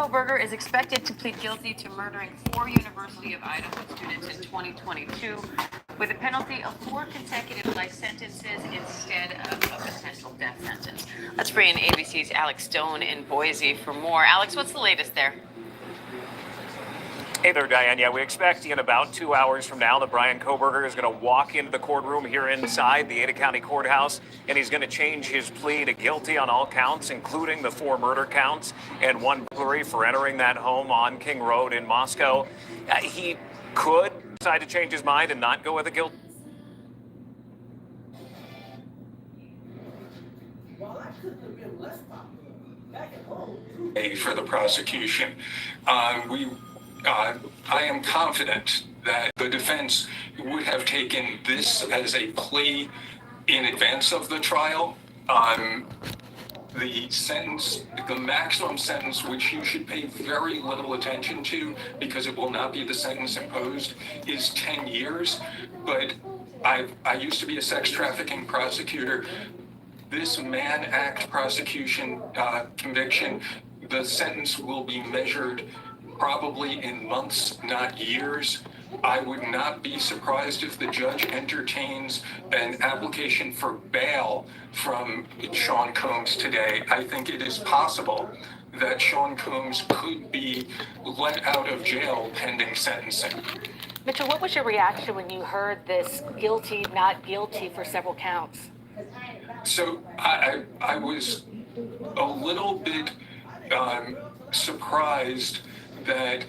Kohberger is expected to plead guilty to murdering 4 University of Idaho students in 2022 with a penalty of 4 consecutive life sentences instead of a potential death sentence. Let's bring in ABC's Alex Stone in Boise for more. Alex, what's the latest there? Hey there, Diane. Yeah, we expect in about 2 hours from now that Brian Kohberger is going to walk into the courtroom here inside the Ada County Courthouse, and he's going to change his plea to guilty on all counts, including the 4 murder counts and 1 burglary for entering that home on King Road in Moscow. He could decide to change his mind and not go with a guilt. Well, I couldn't have been less popular back at home. For the prosecution, I am confident that the defense would have taken this as a plea in advance of the trial. The sentence, the maximum sentence, which you should pay very little attention to because it will not be the sentence imposed, is 10 years. But I used to be a sex trafficking prosecutor. This Mann Act prosecution conviction, the sentence will be measured probably in months, not years. I would not be surprised if the judge entertains an application for bail from Sean Combs today. I think it is possible that Sean Combs could be let out of jail pending sentencing. Mitchell, what was your reaction when you heard this guilty, not guilty for several counts? So I was a little bit surprised that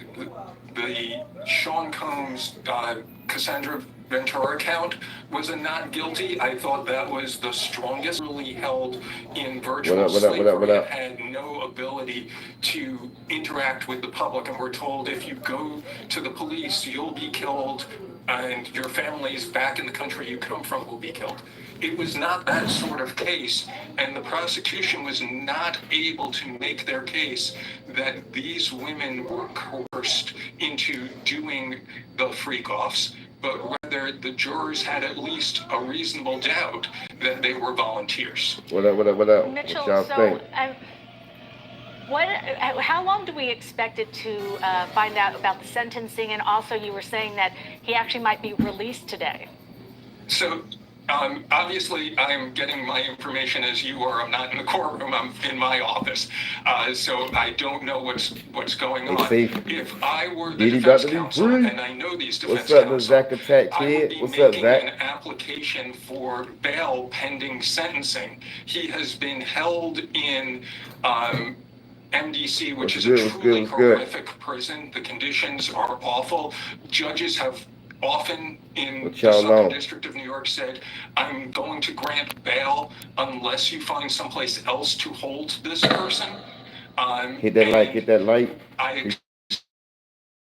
the Sean Combs Cassandra Ventura count was a not guilty. I thought that was the strongest. Really held in virtual slavery and had no ability to interact with the public, and we're told if you go to the police, you'll be killed, and your families back in the country you come from will be killed. It was not that sort of case, and the prosecution was not able to make their case that these women were coerced into doing the freak-offs, but rather the jurors had at least a reasonable doubt that they were volunteers. What up? Mitchell, what y'all think? How long do we expect it to find out about the sentencing? And also, you were saying that he actually might be released today. So, obviously, I'm getting my information as you are. I'm not in the courtroom. I'm in my office, so I don't know what's going on. If I were the defense counsel, and I know these defense counsel, I would be making an application for bail pending sentencing. He has been held in MDC, which is a truly horrific prison. The conditions are awful. Judges have often in the Southern District of New York said, I'm going to grant bail unless you find someplace else to hold this person. Hit that light. I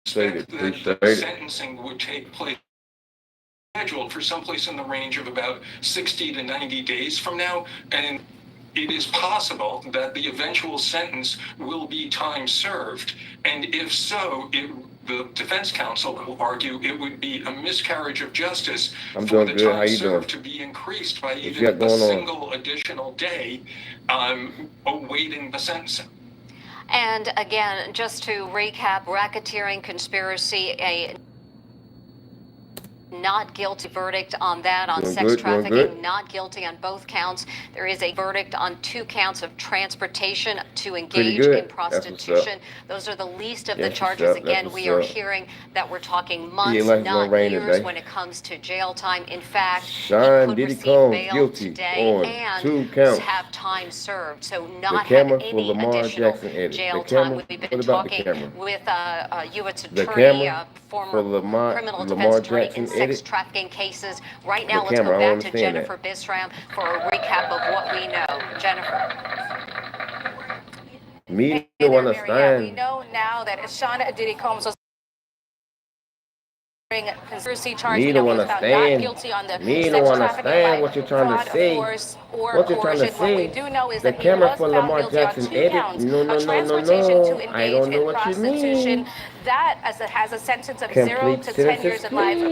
expect that the sentencing would take place scheduled for someplace in the range of about 60 to 90 days from now. And it is possible that the eventual sentence will be time served. And if so, the defense counsel will argue it would be a miscarriage of justice for the time served to be increased by even a single additional day awaiting the sentencing. And again, just to recap, racketeering, conspiracy, a not guilty verdict on that, on sex trafficking, not guilty on both counts. There is a verdict on 2 counts of transportation to engage in prostitution. Those are the least of the charges. Again, we are hearing that we're talking months, not years, when it comes to jail time. In fact, he could receive bail today and have time served, so not have any additional jail time. We've been talking with U.S. Attorney, former criminal defense attorney in sex trafficking cases. Right now, let's go back to Jennifer Bisram for a recap of what we know. Jennifer. Me don't understand. We know now that Shauna Diddy Combs was conspiracy charge. Me We know don't he was found not understand. guilty on the Me sex don't trafficking understand by what you're trying to fraud, say. force, or What you're trying to coercion. What we say. do know is The that he camera was for found Lamar guilty on Jackson 2 edit. counts No, no, of no, no, transportation to no. I engage don't know in what you prostitution. mean. That has a sentence of 0 Complete to 10 years sentences, of life per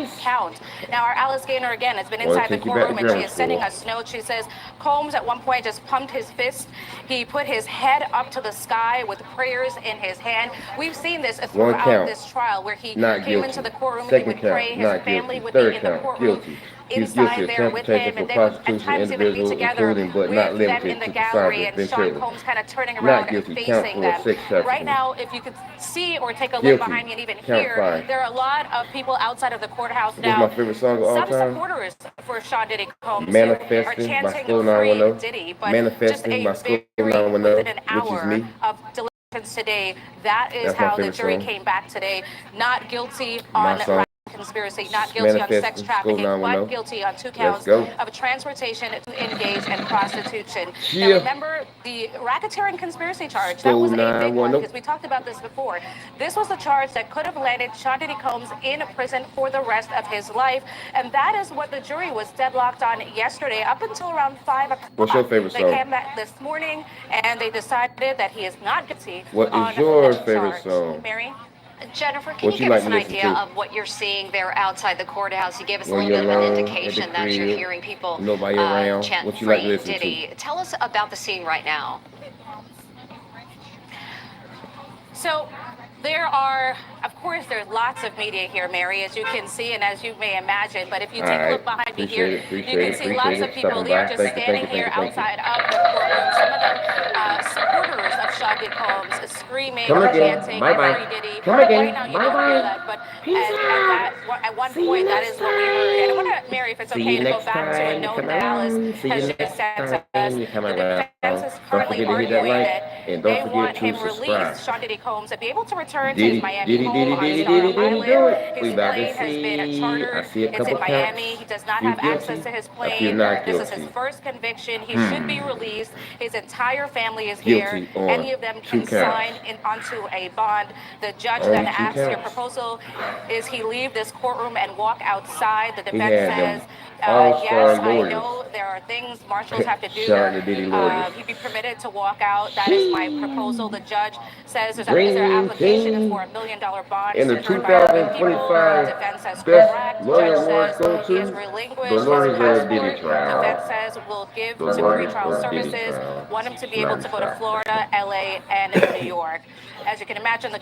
please. count. Now, our Alice Gaynor, again, has been Or inside the take you back to courtroom, and she grammar is sending school. us notes. She says Combs at one point just pumped his fist. He put his head up to the sky with prayers in his hand. We've seen this One throughout count. this trial, where he Not came guilty. into the courtroom, he Second would count. pray, his Not family guilty. would Third be in the count. courtroom, Guilty. He's guilty inside of there with transportation him, for and they would at prostitution, times even be individual, together including but with not them limited in the to gallery, Cassandra and Sean Ventura. Combs kind of turning Not around and guilty. Count facing 4, them. sex trafficking. Right now, if you could see or take a look Guilty. behind me and even Count hear, 5. there are a lot of people outside of the courthouse What's now. my favorite song of all Some time? supporters for Sean Diddy Combs who are Manifesting by chanting Skull free 910. Diddy, but just Manifesting a by Skull very 910, within an which is hour me. of deliverance today. That is That's my how the favorite jury song. came back today, not guilty My on song. conspiracy, not guilty on sex Manifesting, Skull trafficking, but 910. guilty on 2 Let's counts go. of transportation to engage in prostitution. Now Yeah. remember the racketeering conspiracy charge. That Skull was a big one 910. because we talked about this before. This was a charge that could have landed Sean Diddy Combs in prison for the rest of his life, and that is what the jury was deadlocked on yesterday up until around 5 o'clock. What's your favorite They song? came back this morning and they decided that he is not guilty What on is your that favorite charge. song? Mary? Jennifer, can What you you give like us to an listen idea to? of what you're seeing there outside the courthouse? You gave us a When little you're bit of an alone, indication at the that you're crib, hearing people nobody around. chant What you like to free listen to? Diddy. Tell us about the scene right now. So there are, of course, there's lots of media here, Mary, as you can see and as you may imagine. But if you take a look behind me here, you can see lots of people. They are just standing here outside of the courtroom. Some of them supporters of Sean Diddy Combs, screaming, chanting, "Free Diddy." Right now, you don't hear that, but at one point, that is what we heard. And I wonder, Mary, if it's okay to go back to a note that Alice has just sent to us. The defense is currently arguing that they want him released, Sean Diddy Combs, and be able to return to his Miami home on Star Island. His plane has been chartered. It's in Miami. He does not have access to his plane. This is his first conviction. He should be released. His entire family is here. Any of them can sign onto a bond. The judge then asks, your proposal is he leave this courtroom and walk outside. The defense says, yes, I know there are things marshals have to do. He'd be permitted to walk out. That is my proposal. The judge says their application is for $1 million bond. In the secured by other people. 2025 The defense says Best correct. Lawyer Judge Awards says go he has to relinquished the his lawyers of Diddy passport. trial. Defense says will give The to lawyers pretrial of Diddy services. trial. Want him to be able to go to Florida, LA, and New York. As you can imagine, the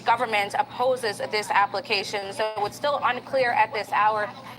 government opposes this application, so it's still unclear at this hour